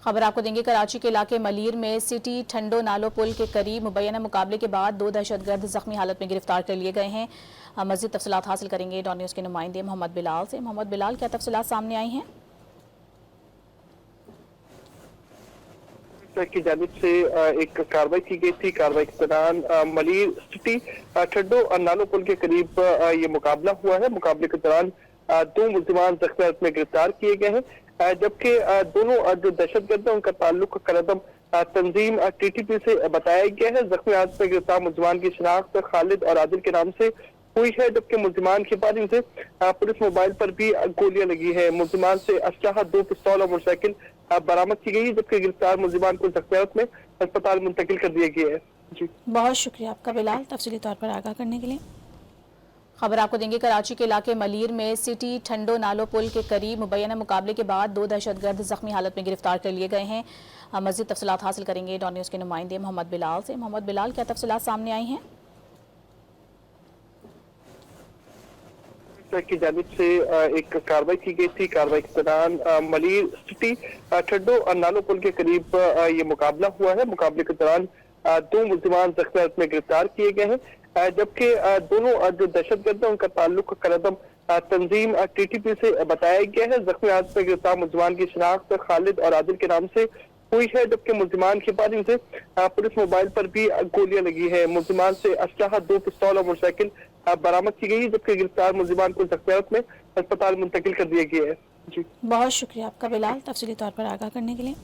खबर आपको देंगे। कराची के इलाके मलीर में सिटी ठंडो नालो पुल के करीब मुबैना मुकाबले के बाद 2 दहशतगर्द जख्मी हालत में गिरफ्तार कर लिए गए हैं। मज़ीद तफसीलात हासिल करेंगे डॉन न्यूज़ के नुमाइंदे मोहम्मद बिलाल से। मोहम्मद बिलाल, क्या तफसीलात सामने आई हैं? की जानिब से एक कार्रवाई की गई थी। कार्रवाई के दौरान मलीर सिटी ठंडो नालो पुल के करीब ये मुकाबला हुआ है। मुकाबले के दौरान 2 मुल्जिमान जख्मी हालत में गिरफ्तार किए गए हैं, जबकि दोनों जो दहशतगर्द है उनका ताल्लुक करदम तंजीम TTP से बताया गया है। जख्मी हालत में गिरफ्तार मुल्जिमान की शनाख्त खालिद और आदिल के नाम से हुई है, जबकि मुल्जिमान के बाद इनसे पुलिस मोबाइल पर भी गोलियां लगी है। मुल्जिमान से असलहा 2 पिस्तौल और मोटरसाइकिल बरामद की गई है, जबकि गिरफ्तार मुल्जिमान को जख्मी हालत में अस्पताल मुंतकिल कर दिया गया है। जी, बहुत शुक्रिया आपका बिलाल, तफसीली तौर पर आगाह करने के लिए। खबर आपको देंगे। कराची के इलाके मलीर में सिटी ठंडो नालो पुल के करीब मुबैना मुकाबले के बाद 2 दहशतगर्द जख्मी हालत में गिरफ्तार कर लिए गए हैं। मज़ीद तफसीलात हासिल करेंगे डॉन न्यूज़ के नुमाइंदे मोहम्मद बिलाल से। मोहम्मद बिलाल, क्या तफसीलात सामने आई हैं? की जानिब से एक कार्रवाई की गई थी। कार्रवाई के दौरान मलीर सिटी ठंडो नालो पुल के करीब ये मुकाबला हुआ है। मुकाबले के दौरान 2 मुल्जिमान जख्मी हालत में गिरफ्तार किए गए हैं, जबकि दोनों जो दहशतगर्द है उनका ताल्लुक करदम तंजीम TTP से बताया गया है। जख्मी हालत में गिरफ्तार मुल्जिमान की शनाख्त खालिद और आदिल के नाम से हुई है, जबकि मुल्जिमान के बाद इनसे पुलिस मोबाइल पर भी गोलियां लगी है। मुल्जिमान से असलहा 2 पिस्तौल और मोटरसाइकिल बरामद की गई है, जबकि गिरफ्तार मुल्जिमान को जख्मी हालत में अस्पताल मुंतकिल कर दिया गया है। जी, बहुत शुक्रिया आपका बिलाल, तफसीली तौर पर आगाह करने के लिए।